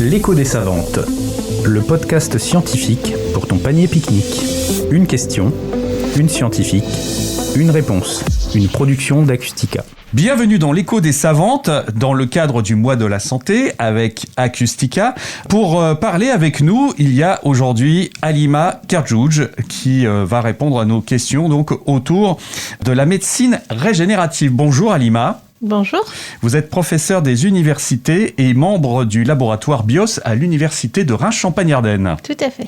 L'écho des savantes, le podcast scientifique pour ton panier pique-nique. Une question, une scientifique, une réponse, une production d'Acustica. Bienvenue dans l'écho des savantes, dans le cadre du mois de la santé avec Acustica. Pour parler avec nous, il y a aujourd'hui Halima Kerdjouj qui va répondre à nos questions donc autour de la médecine régénérative. Bonjour Halima. Bonjour. Vous êtes professeur des universités et membre du laboratoire BIOS à l'université de Reims-Champagne-Ardenne. Tout à fait.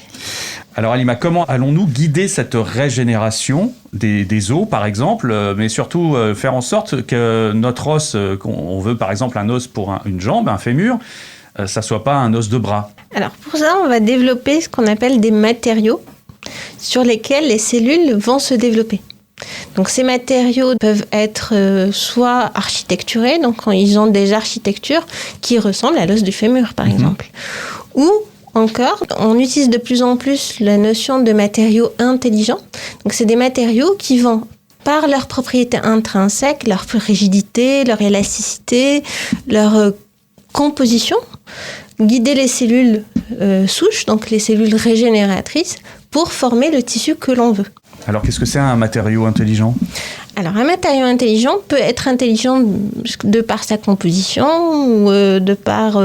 Alors Halima, comment allons-nous guider cette régénération des os par exemple, mais surtout faire en sorte que notre os, qu'on veut par exemple un os pour une jambe, un fémur, ça soit pas un os de bras? Alors pour ça, on va développer ce qu'on appelle des matériaux sur lesquels les cellules vont se développer. Donc ces matériaux peuvent être soit architecturés, donc ils ont des architectures qui ressemblent à l'os du fémur par exemple, ou encore, on utilise de plus en plus la notion de matériaux intelligents. Donc c'est des matériaux qui vont, par leurs propriétés intrinsèques, leur rigidité, leur élasticité, leur composition, guider les cellules souches, donc les cellules régénératrices, pour former le tissu que l'on veut. Alors, qu'est-ce que c'est un matériau intelligent ? Alors, un matériau intelligent peut être intelligent de par sa composition ou de par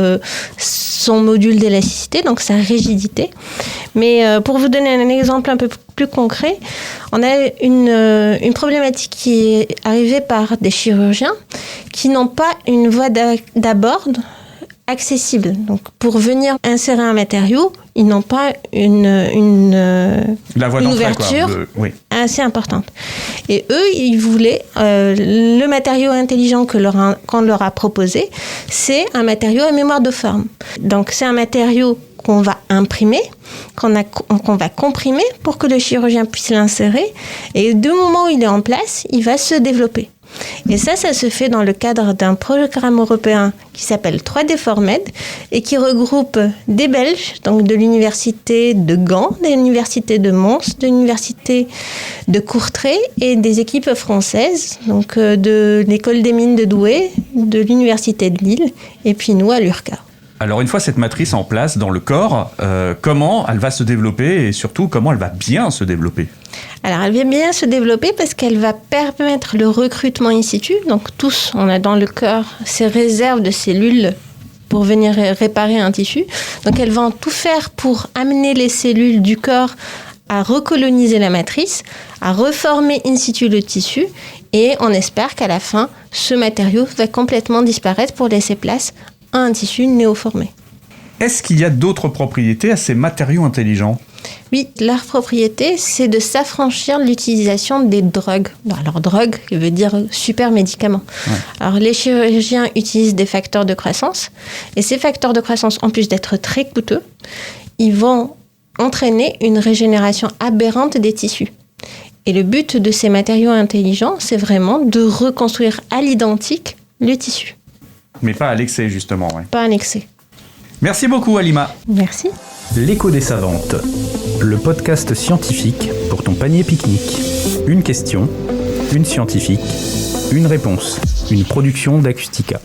son module d'élasticité, donc sa rigidité. Mais pour vous donner un exemple un peu plus concret, on a une problématique qui est arrivée par des chirurgiens qui n'ont pas une voie d'abord accessible. Donc, pour venir insérer un matériau, ils n'ont pas une ouverture assez importante. Et eux, ils voulaient le matériau intelligent qu'on leur a proposé, c'est un matériau à mémoire de forme. Donc, c'est un matériau qu'on va imprimer, qu'on va comprimer pour que le chirurgien puisse l'insérer. Et du moment où il est en place, il va se développer. Et ça se fait dans le cadre d'un programme européen qui s'appelle 3D4Med et qui regroupe des Belges, donc de l'université de Gand, de l'université de Mons, de l'université de Courtrai et des équipes françaises, donc de l'école des mines de Douai, de l'université de Lille et puis nous à l'URCA. Alors une fois cette matrice en place dans le corps, comment elle va se développer et surtout comment elle va bien se développer ? Alors elle va bien se développer parce qu'elle va permettre le recrutement in situ. Donc tous, on a dans le corps ces réserves de cellules pour venir réparer un tissu. Donc elles vont tout faire pour amener les cellules du corps à recoloniser la matrice, à reformer in situ le tissu et on espère qu'à la fin, ce matériau va complètement disparaître pour laisser place à un tissu néoformé. Est-ce qu'il y a d'autres propriétés à ces matériaux intelligents ? Oui, leur propriété, c'est de s'affranchir de l'utilisation des drogues. Alors, drogue veut dire super médicament. Ouais. Alors, les chirurgiens utilisent des facteurs de croissance. Et ces facteurs de croissance, en plus d'être très coûteux, ils vont entraîner une régénération aberrante des tissus. Et le but de ces matériaux intelligents, c'est vraiment de reconstruire à l'identique le tissu. Mais pas à l'excès, justement. Ouais. Pas à l'excès. Merci beaucoup, Halima. Merci. L'écho des savantes, le podcast scientifique pour ton panier pique-nique. Une question, une scientifique, une réponse, une production d'Acustica.